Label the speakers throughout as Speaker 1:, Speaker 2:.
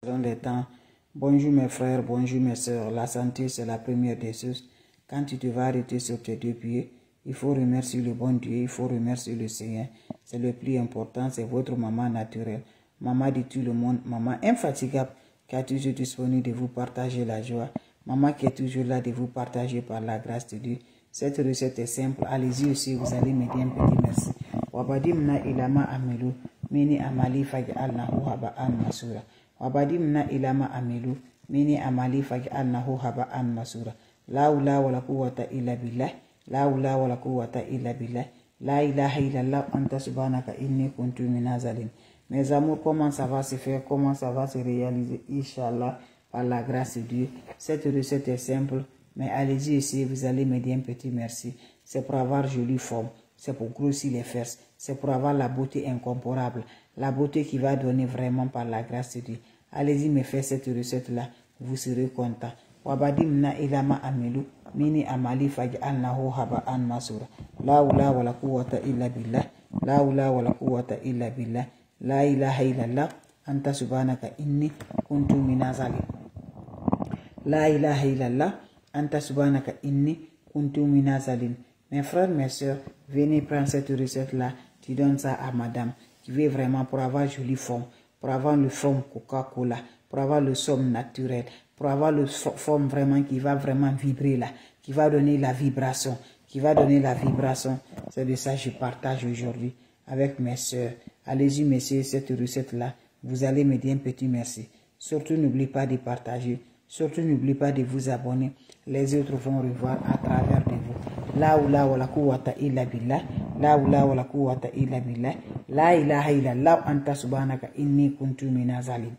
Speaker 1: Des temps. Bonjour mes frères, bonjour mes sœurs. La santé, c'est la première des choses. Quand tu te vas arrêter sur tes deux pieds, il faut remercier le bon Dieu, il faut remercier le Seigneur. C'est le plus important, c'est votre maman naturelle. Maman de tout le monde, maman infatigable, qui est toujours disponible de vous partager la joie. Maman qui est toujours là de vous partager par la grâce de Dieu. Cette recette est simple. Allez-y aussi, vous allez me dire un petit merci. Wabadimna ilama amelu, mini amali faj'alnahu haba'an masura. Wabadimna ilama amelu, mini amali faj'alnahu haba'an masura. La hawla wala quwwata illa billah. La hawla wala quwwata illa billah. La ilaha illallah anta subhanaka inni kuntu minaz zalimin. Mes amours, comment ça va se faire, comment ça va se réaliser, Inch'Allah, par la grâce de Dieu. Cette recette est simple, mais allez-y ici, vous allez me dire un petit merci. C'est pour avoir jolie forme, c'est pour grossir les fesses, c'est pour avoir la beauté incomparable, la beauté qui va donner vraiment par la grâce de Dieu. Allez-y me faire cette recette-là, vous serez content. Wabadimna ilama amelu, mini amali faj'alnahu haba'an masura. La hawla wala quwwata illa billah, la hawla wala quwwata illa billah. La ilaha illallah, anta subhanaka inni kuntu minaz zalimin. La ilaha illallah, anta subhanaka inni kuntu minaz zalimin. Mes frères, mes soeurs, venez prendre cette recette-là. Tu donnes ça à madame qui veut vraiment pour avoir jolie forme, pour avoir le forme Coca-Cola, pour avoir le somme naturel, pour avoir le forme vraiment qui va vraiment vibrer là, qui va donner la vibration, qui va donner la vibration. C'est de ça que je partage aujourd'hui avec mes soeurs. Allez-y, messieurs, cette recette-là, vous allez me dire un petit merci. Surtout, n'oubliez pas de partager. Surtout, n'oubliez pas de vous abonner. Les autres vont revoir à travers de vous. La hawla wala quwwata illa billah. La hawla wala quwwata illa billah. La ilaha illallah anta subhanaka inni kuntu minaz zalimin.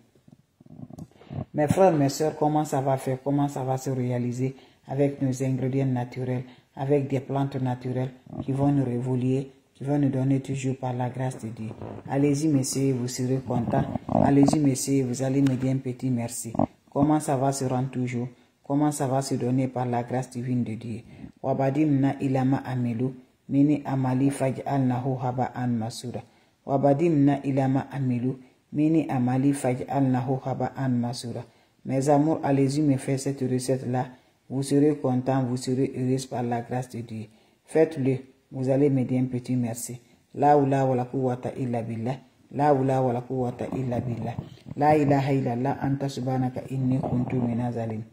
Speaker 1: Mes frères, mes sœurs, comment ça va faire? Comment ça va se réaliser avec nos ingrédients naturels, avec des plantes naturelles qui vont nous révoluer, qui va nous donner toujours par la grâce de Dieu. Allez-y, messieurs, vous serez contents. Allez-y, messieurs, vous allez me dire un petit merci. Comment ça va se rendre toujours? Comment ça va se donner par la grâce divine de Dieu? Wabadimna ilama amelu, mini amali faj'alnahu haba'an masura. Wabadimna ilama amelu, mini amali faj'alnahu haba'an masura. Mes amours, allez-y me faire cette recette-là. Vous serez contents, vous serez heureux par la grâce de Dieu. Faites-le. Vous allez me dire un petit merci. La hawla wala quwwata illa billah. La hawla wala quwwata illa billah. La ilaha illallah anta subhanaka inni kuntu minaz zalimin.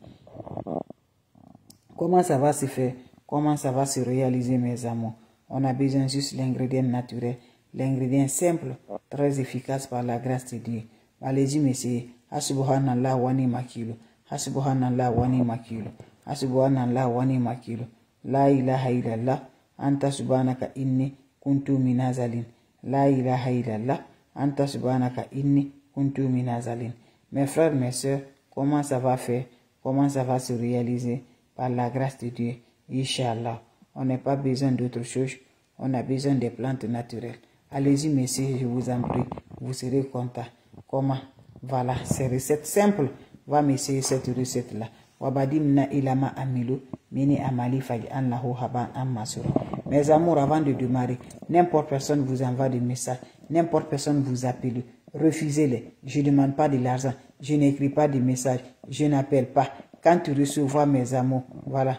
Speaker 1: Comment ça va se faire? Comment ça va se réaliser, mes amours? On a besoin juste l'ingrédient naturel, l'ingrédient simple, très efficace par la grâce de Dieu. Allez-y, messieurs. Hasubhanallah wa ni'mal wakil. Hasubhanallah wa ni'mal wakil. Hasubhanallah wa ni'mal wakil. La ilaha illallah anta subhanaka inni kuntu minaz zalimin. La ilaha illallah anta subhanaka inni kuntu minaz zalimin. Mes frères, mes sœurs, comment ça va faire? Comment ça va se réaliser? Par la grâce de Dieu, Inch'Allah. On n'a pas besoin d'autre chose. On a besoin des plantes naturelles. Allez-y, messieurs, je vous en prie. Vous serez contents. Comment? Voilà, ces recettes simples. Va m'essayer cette recette-là. Wabadimna ilama amilu, mini amali faj'alnahu haba'an masura. Mes amours, avant de démarrer, n'importe personne vous envoie des messages, n'importe personne vous appelle, refusez-les. Je ne demande pas de l'argent, je n'écris pas de messages, je n'appelle pas. Quand tu recevras, mes amours, voilà.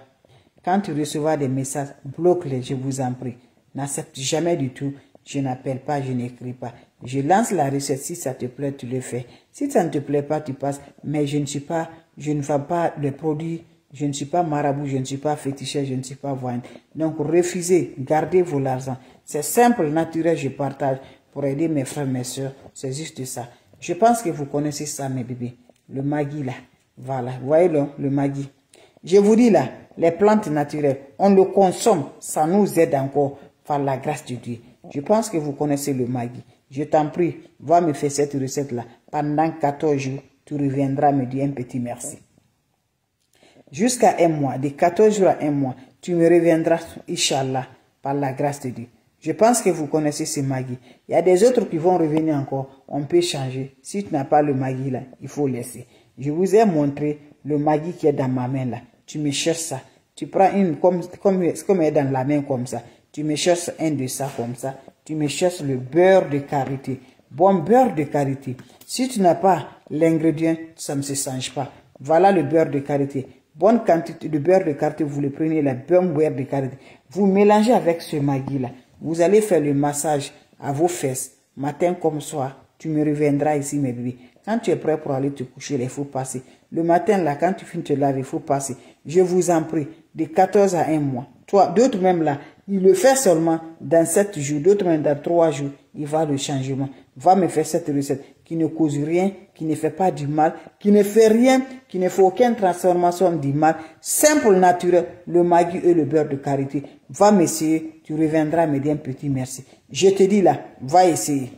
Speaker 1: Quand tu recevras des messages, bloque-les, je vous en prie. N'accepte jamais du tout. Je n'appelle pas, je n'écris pas. Je lance la recette. Si ça te plaît, tu le fais. Si ça ne te plaît pas, tu passes. Mais je ne vends pas les produits. Je ne suis pas marabout, je ne suis pas féticheur, je ne suis pas voyant. Donc, refusez, gardez vos argent. C'est simple, naturel, je partage pour aider mes frères, mes soeurs. C'est juste ça. Je pense que vous connaissez ça, mes bébés. Le Maggi, là. Voilà, voyez-le, le Maggi. Je vous dis là, les plantes naturelles, on le consomme, ça nous aide encore par la grâce de Dieu. Je pense que vous connaissez le Maggi. Je t'en prie, va me faire cette recette-là. Pendant 14 jours, tu reviendras me dire un petit merci. Jusqu'à un mois, de 14 jours à un mois, tu me reviendras, Inch'Allah, par la grâce de Dieu. Je pense que vous connaissez ce Maggi. Il y a des autres qui vont revenir encore. On peut changer. Si tu n'as pas le Maggi là, il faut laisser. Je vous ai montré le Maggi qui est dans ma main là. Tu me cherches ça. Tu prends une comme elle est dans la main comme ça. Tu me cherches un de ça comme ça. Tu me cherches le beurre de karité. Bon beurre de karité. Si tu n'as pas, l'ingrédient, ça ne se change pas. Voilà le beurre de karité. Bonne quantité de beurre de karité, vous le prenez, le bon beurre de karité. Vous mélangez avec ce Maggi là. Vous allez faire le massage à vos fesses, matin comme soir. Tu me reviendras ici, mes bébés. Quand tu es prêt pour aller te coucher, il faut passer. Le matin, là, quand tu finis de te laver, il faut passer. Je vous en prie, de 14 à 1 mois. Toi, d'autres même là, il le fait seulement dans 7 jours, d'autres même dans 3 jours. Il va le changement. Va me faire cette recette qui ne cause rien, qui ne fait pas du mal, qui ne fait rien, qui ne fait aucune transformation du mal. Simple, naturel, le Maggi et le beurre de karité. Va m'essayer, tu reviendras me dire un petit merci. Je te dis là, va essayer.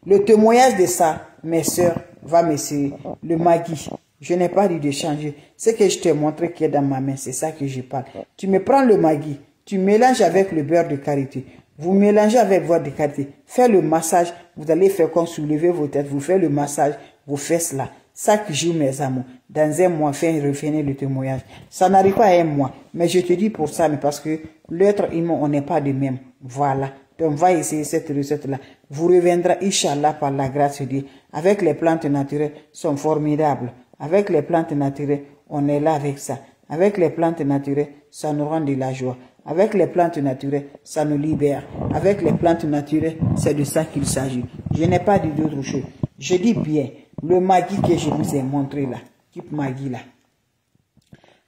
Speaker 1: Le témoignage de ça, mes soeurs, va m'essayer. Le Maggi, je n'ai pas dit de changer. Ce que je t'ai montré qui est dans ma main, c'est ça que je parle. Tu me prends le Maggi, tu mélanges avec le beurre de karité. Vous mélangez avec le beurre de karité. Faites le massage. Vous allez faire comme soulever vos têtes. Vous faites le massage, vos fesses là. Chaque jour, mes amours. Dans 1 mois, revenez le témoignage. Ça n'arrive pas à 1 mois. Mais je te dis pour ça, mais parce que l'être humain, on n'est pas de même. Voilà. Donc, va essayer cette recette-là. Vous reviendrez, Inch'Allah, par la grâce de Dieu. Avec les plantes naturelles, sont formidables. Avec les plantes naturelles, on est là avec ça. Avec les plantes naturelles, ça nous rend de la joie. Avec les plantes naturelles, ça nous libère. Avec les plantes naturelles, c'est de ça qu'il s'agit. Je n'ai pas dit d'autre chose. Je dis bien, le Maggi que je vous ai montré là, type Maggi là.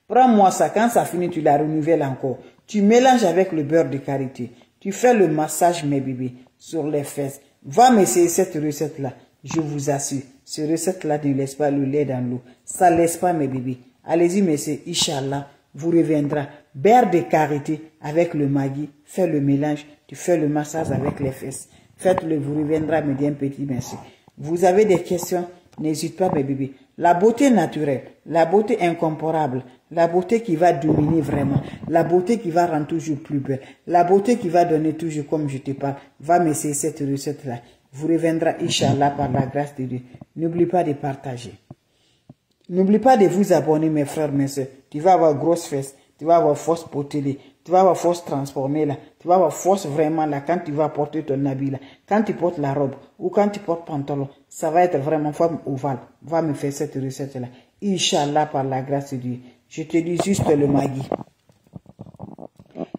Speaker 1: Prends-moi ça, quand ça finit, tu la renouvelles encore. Tu mélanges avec le beurre de karité. Tu fais le massage, mes bébés, sur les fesses. Va m'essayer cette recette-là. Je vous assure, cette recette-là ne laisse pas le lait dans l'eau. Ça ne laisse pas, mes bébés. Allez-y, messieurs, Inch'Allah, vous reviendra. Beurre de karité avec le Maggi. Fais le mélange. Tu fais le massage avec les fesses. Faites-le, vous reviendra me dire un petit merci. Vous avez des questions? N'hésitez pas, mes bébés. La beauté naturelle, la beauté incomparable, la beauté qui va dominer vraiment, la beauté qui va rendre toujours plus belle, la beauté qui va donner toujours comme je te parle, va m'essayer cette recette-là. Vous reviendra, Inch'Allah, par la grâce de Dieu. N'oublie pas de partager. N'oublie pas de vous abonner, mes frères, mes soeurs. Tu vas avoir grosse fesses, tu vas avoir force potée, tu vas avoir force transformée là, tu vas avoir force vraiment là quand tu vas porter ton habit là, quand tu portes la robe ou quand tu portes pantalon, ça va être vraiment forme ovale. Va me faire cette recette là, Inch'Allah, par la grâce de Dieu. Je te dis juste le Maggi.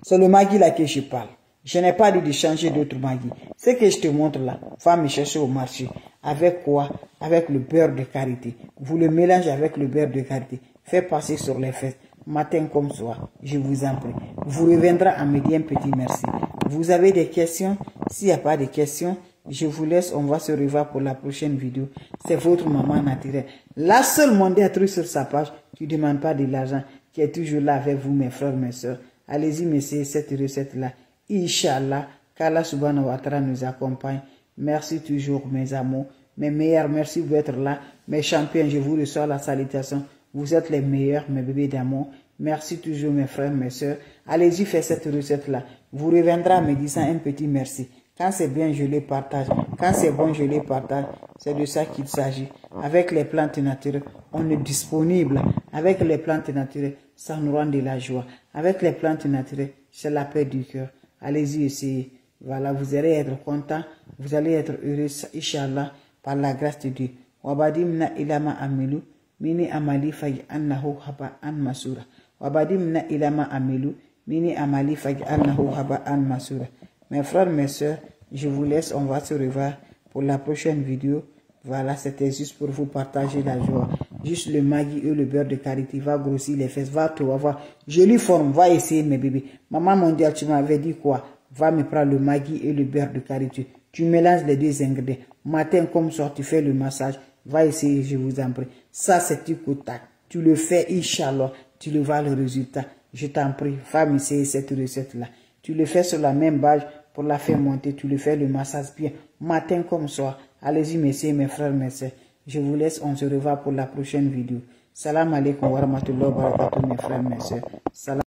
Speaker 1: C'est le Maggi là que je parle. Je n'ai pas dit de changer d'autres Maggi. Ce que je te montre là, va me chercher au marché. Avec quoi? Avec le beurre de karité. Vous le mélangez avec le beurre de karité. Faites passer sur les fesses. Matin comme soir, je vous en prie. Vous reviendrez à me dire un petit merci. Vous avez des questions? S'il n'y a pas de questions, je vous laisse. On va se revoir pour la prochaine vidéo. C'est votre maman naturelle. La seule modératrice sur sa page qui ne demande pas de l'argent, qui est toujours là avec vous, mes frères, mes soeurs. Allez-y, messieurs, cette recette-là. Inch'Allah, qu'Allah subhanahu wa ta'ala nous accompagne. Merci toujours, mes amours. Mes meilleurs, merci d'être là. Mes champions, je vous reçois la salutation. Vous êtes les meilleurs, mes bébés d'amour. Merci toujours, mes frères, mes soeurs. Allez-y, faites cette recette-là. Vous reviendrez en me disant un petit merci. Quand c'est bien, je les partage. Quand c'est bon, je les partage. C'est de ça qu'il s'agit. Avec les plantes naturelles, on est disponible. Avec les plantes naturelles, ça nous rend de la joie. Avec les plantes naturelles, c'est la paix du cœur. Allez-y, essayez. Voilà, vous allez être content. Vous allez être heureux, Inch'Allah, par la grâce de Dieu. Wabadimna ilama amilu. Mini amali faj'alnahu haba'an masura. Wabadimna ilama amilu. Mini amali faj'alnahu haba'an masura. Mes frères, mes soeurs, je vous laisse. On va se revoir pour la prochaine vidéo. Voilà, c'était juste pour vous partager la joie. Juste le Maggi et le beurre de karité va grossir les fesses. Va tout avoir. Jolie forme. Va essayer, mes bébés. Maman mondiale, tu m'avais dit quoi? Va me prendre le Maggi et le beurre de karité. Tu mélanges les deux ingrédients. Matin comme soir, tu fais le massage. Va essayer, je vous en prie. Ça, c'est du tac. Tu le fais, Inch'Allah. Tu le vois le résultat. Je t'en prie, va m'essayer cette recette-là. Tu le fais sur la même base pour la faire monter. Tu le fais le massage bien. Matin comme soir. Allez-y, messieurs, mes frères, mes soeurs. Je vous laisse. On se revoit pour la prochaine vidéo. Salam alaikum wa rahmatullahi wa barakatuh, mes frères, mes soeurs. Salam.